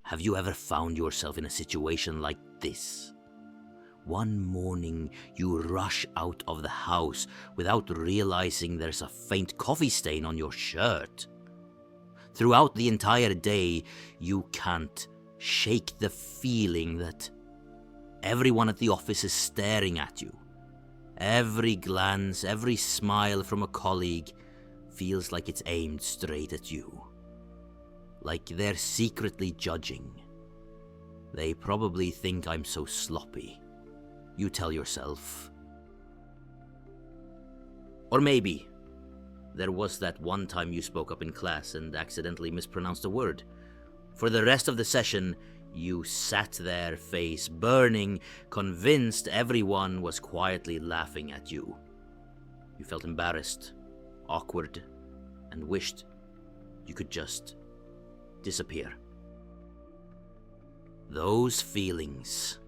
Have you ever found yourself in a situation like this? One morning, you rush out of the house without realizing there's a faint coffee stain on your shirt. Throughout the entire day, you can't shake the feeling that everyone at the office is staring at you. Every glance, every smile from a colleague feels like it's aimed straight at you. Like they're secretly judging. They probably think I'm so sloppy, you tell yourself. Or maybe there was that one time you spoke up in class and accidentally mispronounced a word. For the rest of the session, you sat there, face burning, convinced everyone was quietly laughing at you. You felt embarrassed, awkward, and wished you could just disappear. Those feelings,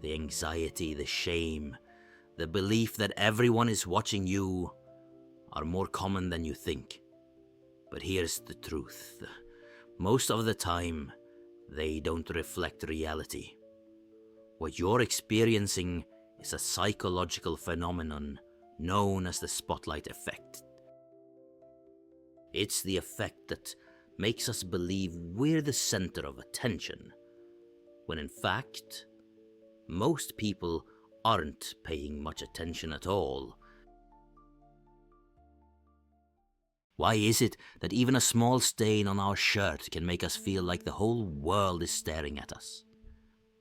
the anxiety, the shame, the belief that everyone is watching you, are more common than you think. But here's the truth. Most of the time, they don't reflect reality. What you're experiencing is a psychological phenomenon known as the spotlight effect. It's the effect that makes us believe we're the center of attention, when in fact, most people aren't paying much attention at all. Why is it that even a small stain on our shirt can make us feel like the whole world is staring at us?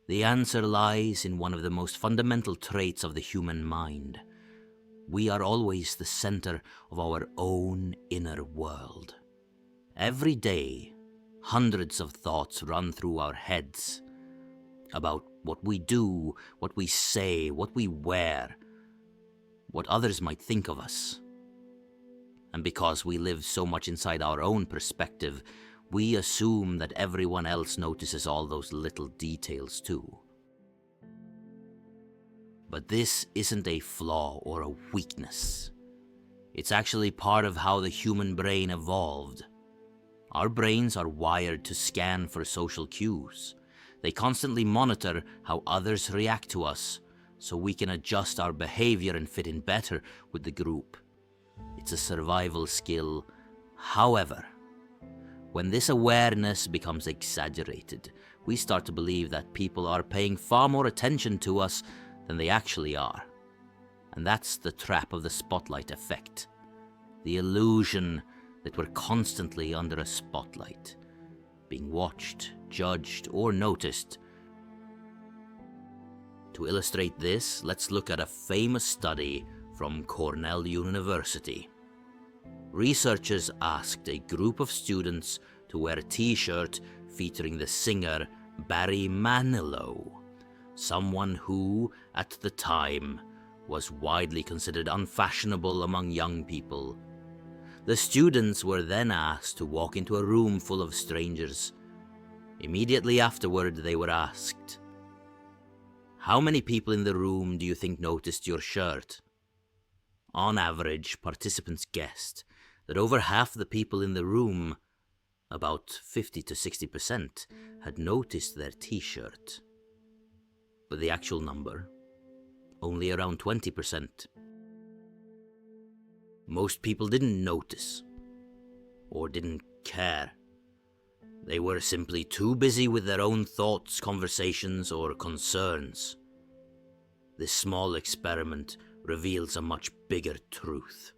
The answer lies in one of the most fundamental traits of the human mind. We are always the center of our own inner world. Every day, hundreds of thoughts run through our heads about what we do, what we say, what we wear, what others might think of us. And because we live so much inside our own perspective, we assume that everyone else notices all those little details too. But this isn't a flaw or a weakness. It's actually part of how the human brain evolved. Our brains are wired to scan for social cues. They constantly monitor how others react to us, so we can adjust our behavior and fit in better with the group. It's a survival skill. However, when this awareness becomes exaggerated, we start to believe that people are paying far more attention to us than they actually are. And that's the trap of the spotlight effect. The illusion that we're constantly under a spotlight, being watched, judged, or noticed. To illustrate this, let's look at a famous study from Cornell University. Researchers asked a group of students to wear a t-shirt featuring the singer Barry Manilow, someone who, at the time, was widely considered unfashionable among young people. The students were then asked to walk into a room full of strangers. Immediately afterward, they were asked, "How many people in the room do you think noticed your shirt?" On average, participants guessed that over half the people in the room, about 50 to 60%, had noticed their t-shirt. But the actual number, only around 20%. Most people didn't notice, or didn't care. They were simply too busy with their own thoughts, conversations, or concerns. This small experiment reveals a much bigger truth.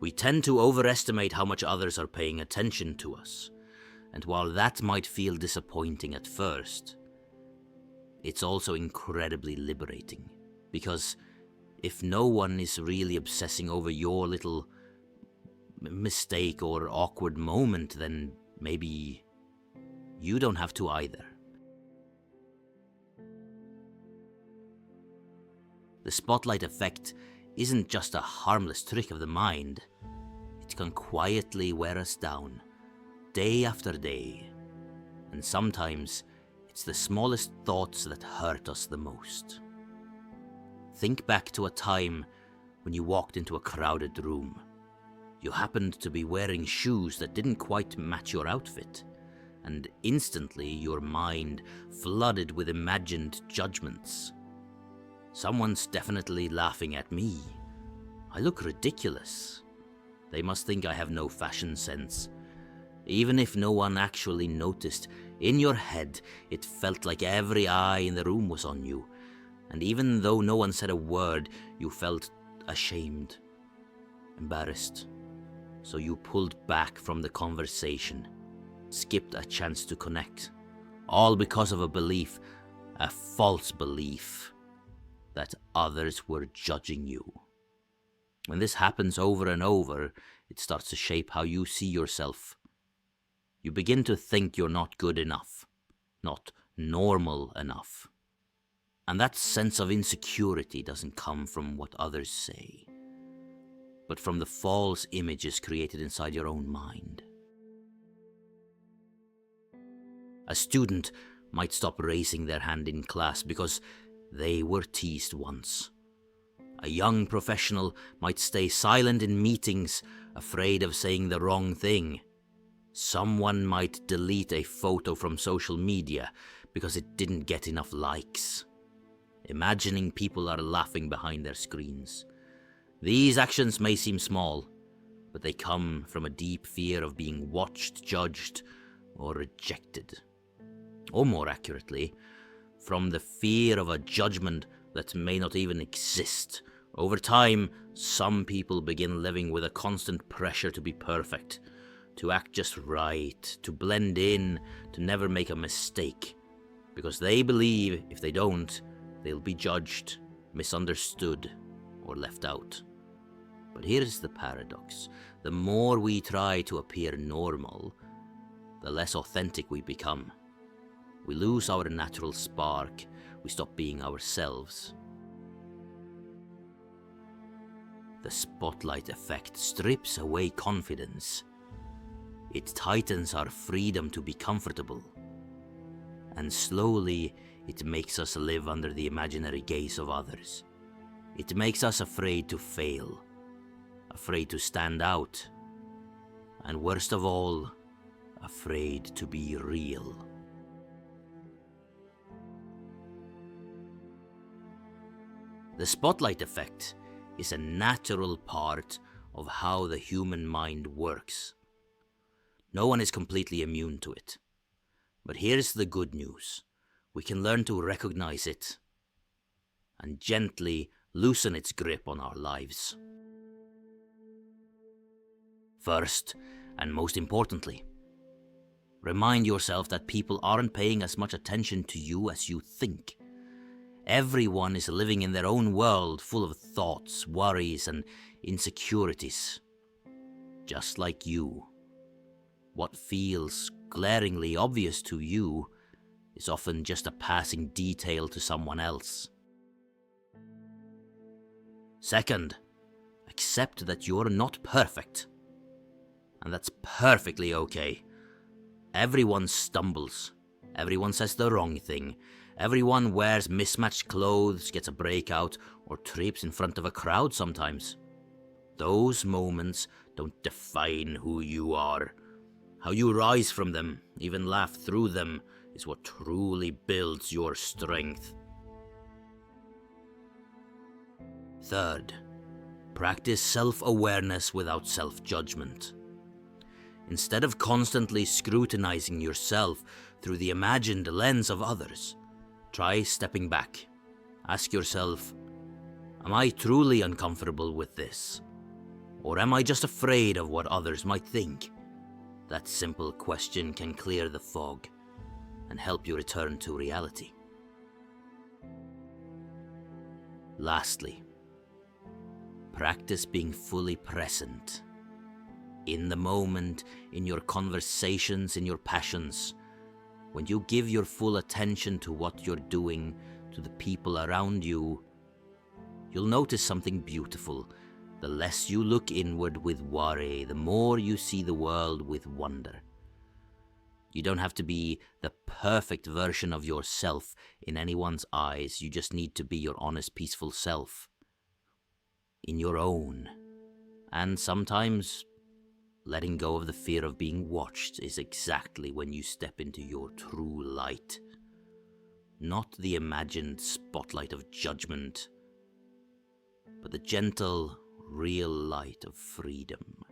We tend to overestimate how much others are paying attention to us, and while that might feel disappointing at first, it's also incredibly liberating, because if no one is really obsessing over your little mistake or awkward moment, then maybe you don't have to either. The spotlight effect isn't just a harmless trick of the mind. It can quietly wear us down, day after day. And sometimes it's the smallest thoughts that hurt us the most. Think back to a time when you walked into a crowded room. You happened to be wearing shoes that didn't quite match your outfit, and instantly your mind flooded with imagined judgments. Someone's definitely laughing at me. I look ridiculous. They must think I have no fashion sense. Even if no one actually noticed, in your head it felt like every eye in the room was on you. And even though no one said a word, you felt ashamed, embarrassed. So you pulled back from the conversation, skipped a chance to connect, all because of a belief, a false belief, that others were judging you. When this happens over and over, it starts to shape how you see yourself. You begin to think you're not good enough, not normal enough. And that sense of insecurity doesn't come from what others say, but from the false images created inside your own mind. A student might stop raising their hand in class because they were teased once. A young professional might stay silent in meetings, afraid of saying the wrong thing. Someone might delete a photo from social media because it didn't get enough likes, imagining people are laughing behind their screens. These actions may seem small, but they come from a deep fear of being watched, judged, or rejected. Or more accurately, from the fear of a judgment that may not even exist. Over time, some people begin living with a constant pressure to be perfect, to act just right, to blend in, to never make a mistake, because they believe if they don't, they'll be judged, misunderstood, or left out. But here's the paradox. The more we try to appear normal, the less authentic we become. We lose our natural spark. We stop being ourselves. The spotlight effect strips away confidence. It tightens our freedom to be comfortable. And slowly, it makes us live under the imaginary gaze of others. It makes us afraid to fail, afraid to stand out, and worst of all, afraid to be real. The spotlight effect is a natural part of how the human mind works. No one is completely immune to it. But here's the good news. We can learn to recognize it and gently loosen its grip on our lives. First, and most importantly, remind yourself that people aren't paying as much attention to you as you think. Everyone is living in their own world full of thoughts, worries, and insecurities. Just like you. What feels glaringly obvious to you is often just a passing detail to someone else. Second, accept that you're not perfect. And that's perfectly okay. Everyone stumbles. Everyone says the wrong thing. Everyone wears mismatched clothes, gets a breakout, or trips in front of a crowd sometimes. Those moments don't define who you are. How you rise from them, even laugh through them, is what truly builds your strength. Third, practice self-awareness without self-judgment. Instead of constantly scrutinizing yourself through the imagined lens of others, try stepping back. Ask yourself, am I truly uncomfortable with this? Or am I just afraid of what others might think? That simple question can clear the fog and help you return to reality. Lastly, practice being fully present. In the moment, in your conversations, in your passions. When you give your full attention to what you're doing, to the people around you, you'll notice something beautiful. The less you look inward with worry, the more you see the world with wonder. You don't have to be the perfect version of yourself in anyone's eyes. You just need to be your honest, peaceful self. In your own. And sometimes letting go of the fear of being watched is exactly when you step into your true light. Not the imagined spotlight of judgment, but the gentle, real light of freedom.